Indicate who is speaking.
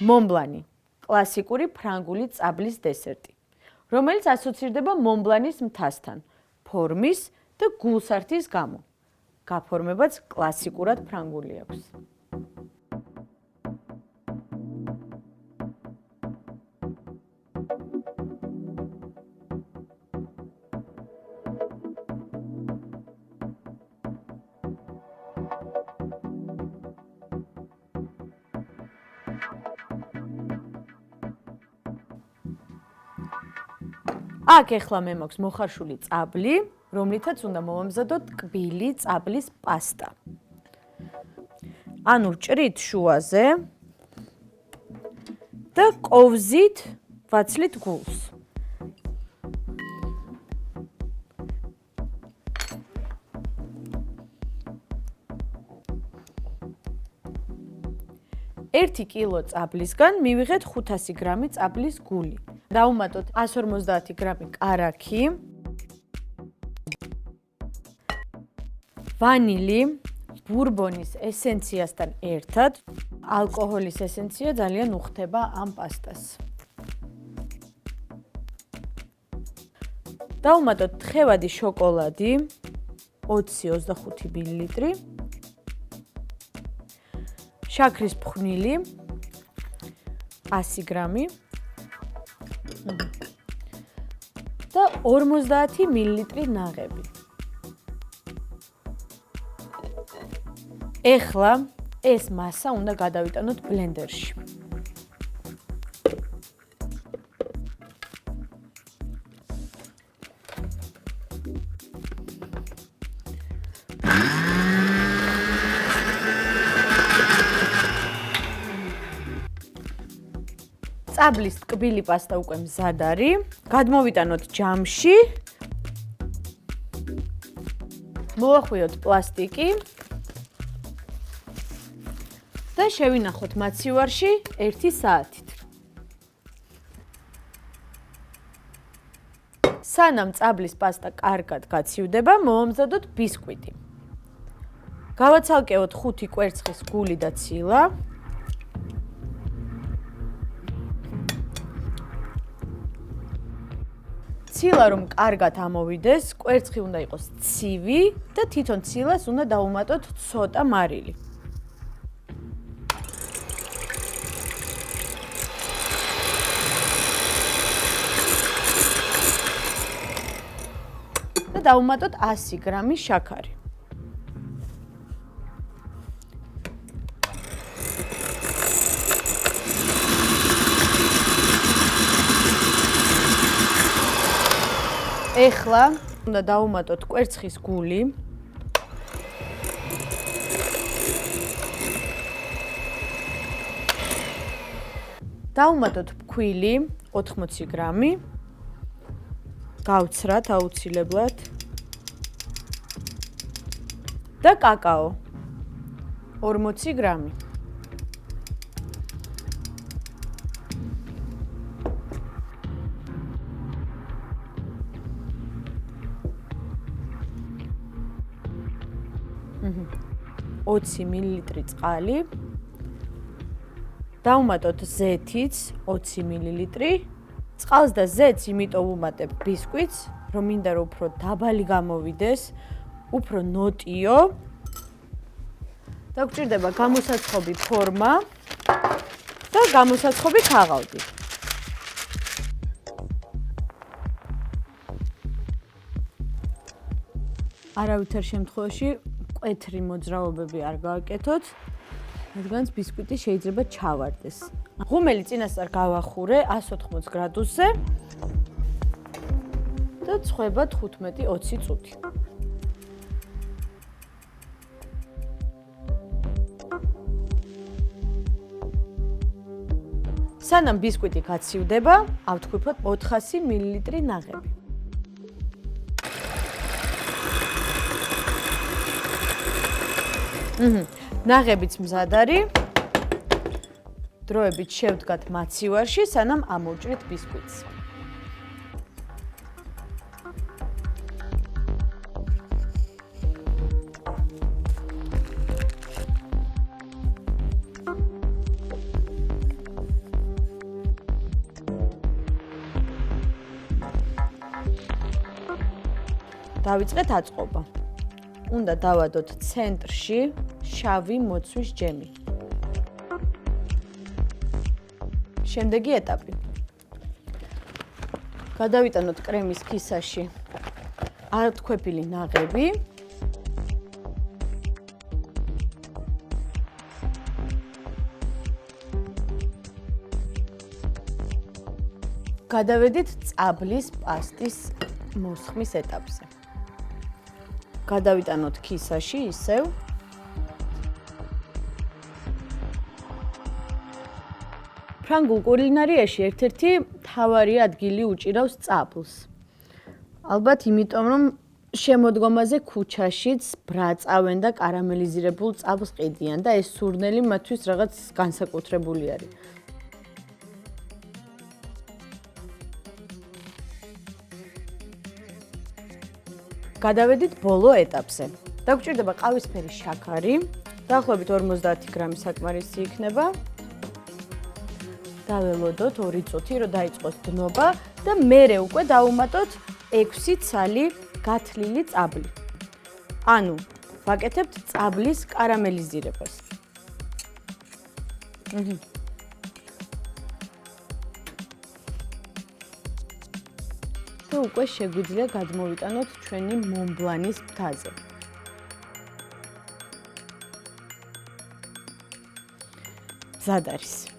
Speaker 1: მონბლანი, კლასიკური ფრანგული წაბლის დესერტი, რომელიც ასოცირდება მონბლანის მთასთან, ფორმის და გულსართის გამო. გაფორმებაც კლასიკურად ფრანგული აქვს. აქ ეხლა მე მაქვს მოხარშული წაბლი, რომლითაც უნდა მოვამზადოთ ტკბილი წაბლის პასტა. ანუ ჭრით შუაზე და კოვზით ვაცლით გულს. ერთი კილო წაბლისგან მივიღეთ 500 გრამი წაბლის გული. დავუმატოთ 150 გრამი კარაქი, ვანილი, ბურბონის ესენციასთან ერთად. ალკოჰოლის ესენცია ძალიან უხდება ამ პასტას. დავუმატოთ თხევადი შოკოლადი 20-25 მl, შაქრის ფხვნილი 100 გრამი და 50 მl ნაღები. ეხლა ეს მასა უნდა გადავიტანოთ ბლენდერში. წაბლის ტკბილი პასტა უკვე მზად არის. გადმოვიტანოთ ჯამში. მოვახვიოთ პლასტიკი და შევინახოთ მაცივარში 1 საათით. სანამ წაბლის პასტა კარგად გაცივდება, მოვამზადოთ ბისკვიტი. გავაცალკევოთ 5 კვერცხის გული და ცილა. ცილა რომ კარგად ამოვიდეს, კვერცხი უნდა იყოს ცივი და თვითონ ცილას უნდა დავუმატოთ ცოტა მარილი. და დავუმატოთ 100 გრამი შაქარი. ეხლა უნდა დავუმატოთ კვერცხის გული. დავუმატოთ ფქვილი 80 გრამი. გავცრათ აუცილებლად. და კაკაო 40 გრამი. Mhm. 20 მl წყალი. დავუმატოთ ზეთიც 20 მl. წყალს და ზეთს იმიტომ ვუმატებ ბისკვიტს, რომ მინდა რომ უფრო დაბალი გამოვიდეს, უფრო ნოტიო. და გვჭირდება გამოსაცხობი ფორმა და გამოსაცხობი ქაღალდი. არავითარ შემთხვევაში მკვეთრი მოძრაობები არ გავაკეთოთ, რადგანაც ბისკვიტი შეიძლება ჩავარდეს. ღუმელი წინასწარ გავახურე 180 გრადუსზე და წვება 15-20 წუთი. სანამ ბისკვიტი გაცივდება, ავთქვიფოთ 400 მl ნაღები. ნაღებიც მზად არის. დროებით შევდგათ მაცივარში, სანამ ამოვჭრით ბისკვიტს. დავიწყეთ აწყობა. უნდა დავადოთ ცენტრში შავი მოცვის ჯემი. შემდეგი ეტაპი. გადავიტანოთ კრემის ქისაში ართქვეფილი ნაღები. გადავედით წაბლის პასტის მოსხმის ეტაპზე. გადავიტანოთ ქისაში ისევ. ფრანგულ კულინარიაში ერთ-ერთი მთავარი ადგილი უჭირავს წაბლს. ალბათ იმიტომ, რომ შემოდგომაზე ქუჩაშიც ბრაწავენ და კარამელიზირებულ წაბლს ყიდიან და ეს სურნელი მათთვის რაღაც განსაკუთრებული არის. გადავედით ბოლო ეტაპზე. დაგვჭირდება ყავისფერი შაქარი, დაახლოებით 50 გრამი საკმარისი იქნება. დაველოდოთ 2 წუთი, რომ დაიწყოს დნობა და მერე უკვე დავუმატოთ 6 ცალი გათლილი წაბლი. ანუ ვაკეთებთ წაბლის კარამელიზირებას. და უკვე შეგვიძლია გადმოვიტანოთ ჩვენი მონბლანის მთაზე. მზად არის.